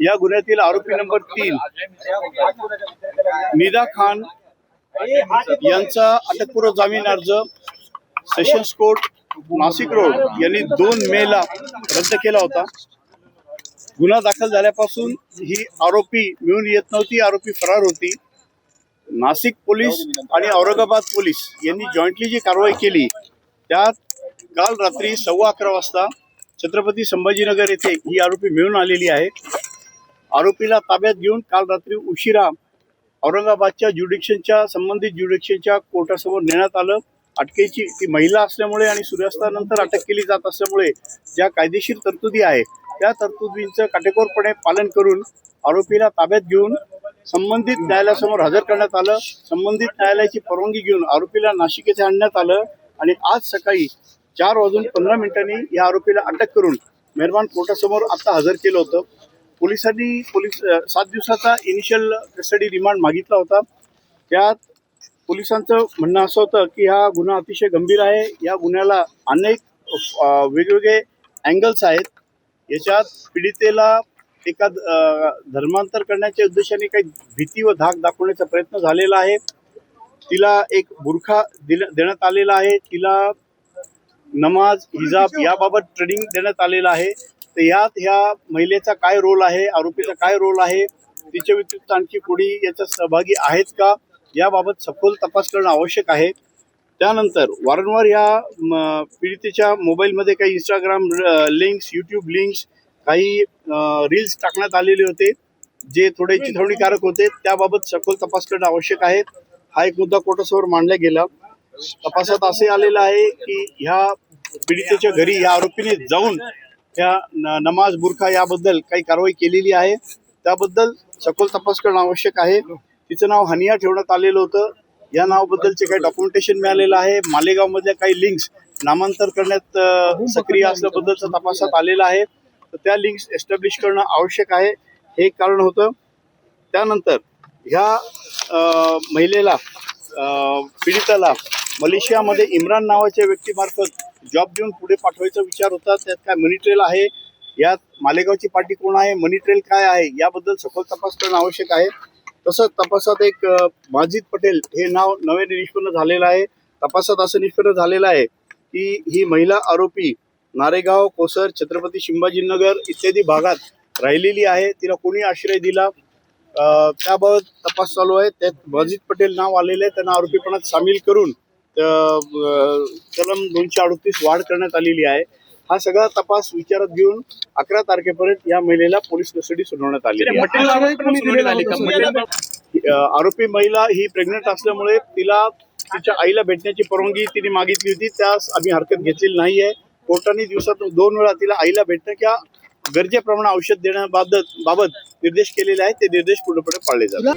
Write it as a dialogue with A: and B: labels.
A: या गुन्ह्यातील आरोपी नंबर 3 निदा खान यांचा अटकपूर्व जामीन अर्ज सेशन्स कोर्ट नाशिक रोड यांनी 2 मेला रद्द केला होता। गुन्हा दाखल झाल्यापासून ही आरोपी मिळून येत नव्हती, आरोपी फरार होती। नाशिक पोलीस आणि औरंगाबाद पोलीस यांनी जॉईंटली जी कारवाई केली त्यात काल रात्री 11:15 वाजता छत्रपती संभाजीनगर येथे ही आरोपी मिळून आलेली आहे। आरोपीला ताब्यात घेऊन काल रात्री उशिरा औरंगाबादच्या संबंधित ज्युडिक्शनच्या कोर्टासमोर नेण्यात आलं। अटकेची ती महिला असल्यामुळे आणि सूर्यास्तानंतर अटक केली जात असल्यामुळे ज्या कायदेशीर तरतुदी आहे त्या तरतुदींचं काटेकोरपणे पालन करून आरोपीला ताब्यात घेऊन संबंधित न्यायालयासमोर हजर करण्यात आलं। संबंधित न्यायालयाची परवानगी घेऊन आरोपीला नाशिक येथे आणण्यात आलं आणि आज सकाळी 4:15 या आरोपीला अटक करून मेहरबान कोर्टासमोर आता हजर केलं होतं। पोलिसांनी 7 दिवसाचा इनिशियल कस्टडी रिमांड मागितला होता। त्यात पोलिसांचं म्हणणं असं होतं की हा गुन्हा अतिशय गंभीर आहे, या गुन्ह्याला अनेक वेगवेगळे अँगल्स आहेत। याच्यात पीडितेला एका धर्मांतर करण्याच्या उद्देशाने काही भीती व धाक दाखवण्याचा प्रयत्न झालेला आहे। तिला एक बुरखा देण्यात आलेला आहे, तिला नमाज हिजाब याबाबत ट्रेनिंग देण्यात आलेलं आहे। तर यात ह्या महिलेचा काय रोल आहे, आरोपीचा काय रोल आहे, तिच्या व्यतिरिक्त आणखी कोणी याच्यात सहभागी आहेत का याबाबत सखोल तपास करणं आवश्यक आहे। त्यानंतर वारंवार या पीडितेच्या मोबाईलमध्ये काही इंस्टाग्राम लिंक्स, यूट्यूब लिंक्स, काही रील्स टाकण्यात आलेले होते जे थोडे चिथावणीकारक होते, त्याबाबत सखोल तपास करणं आवश्यक आहे। हा एक मुद्दा कोर्टासमोर मांडला गेला। तपासात असे आलेलं आहे की ह्या पीडितेच्या घरी या आरोपीने जाऊन त्या नमाज बुरखा याबद्दल काही कारवाई केलेली आहे, त्याबद्दल सखोल तपास करणं आवश्यक आहे। तिचं नाव हनिया ठेवण्यात आलेलं होतं, या नावाबद्दलचे काही डॉक्युमेंटेशन मिळालेलं आहे। मालेगावमधल्या काही लिंक्स नामांतर करण्यात सक्रिय असल्याबद्दलचा तपासात आलेला आहे, तर त्या लिंक्स एस्टॅब्लिश करणं आवश्यक आहे, हे एक कारण होतं। त्यानंतर ह्या महिलेला पीडिताला मलेशियामध्ये इम्रान नावाच्या व्यक्तीमार्फत जॉब देऊन पुढे पाठवायचा विचार होता। त्यात काय मनी ट्रेल आहे, यात मालेगावची पार्टी कोण आहे, मनी ट्रेल काय आहे याबद्दल सखोल तपास करणं आवश्यक आहे। तसंच तपासात एक माजिद पटेल हे नाव नव्याने निष्पन्न झालेलं आहे। तपासात असं निष्पन्न झालेलं आहे की ही महिला आरोपी नारेगाव, कोसर, छत्रपती संभाजीनगर इत्यादी भागात राहिलेली आहे, तिला कोणी आश्रय दिला त्याबाबत तपास चालू आहे। त्यात माजिद पटेल नाव आलेलं आहे, त्यांना आरोपीपणात सामील करून कलम 238 वाढ करण्यात आलेली आहे। हा सगळा तपास विचारात घेऊन 11 तारखेपर्यंत या महिलेला पोलीस कस्टडी सुनावण्यात आली आहे। आरोपी महिला ही प्रेग्नंट असल्यामुळे तिला तिच्या आईला भेटण्याची परवानगी तिने मागितली होती, त्यास आम्ही हरकत घेतलेली नाही आहे। कोर्टाने दिवसातून 2 वेळा तिला आईला भेटण्याच्या गरजेप्रमाणे औषध देण्याबाबत निर्देश केलेले आहेत, ते निर्देश पूर्णपणे पाळले जातात।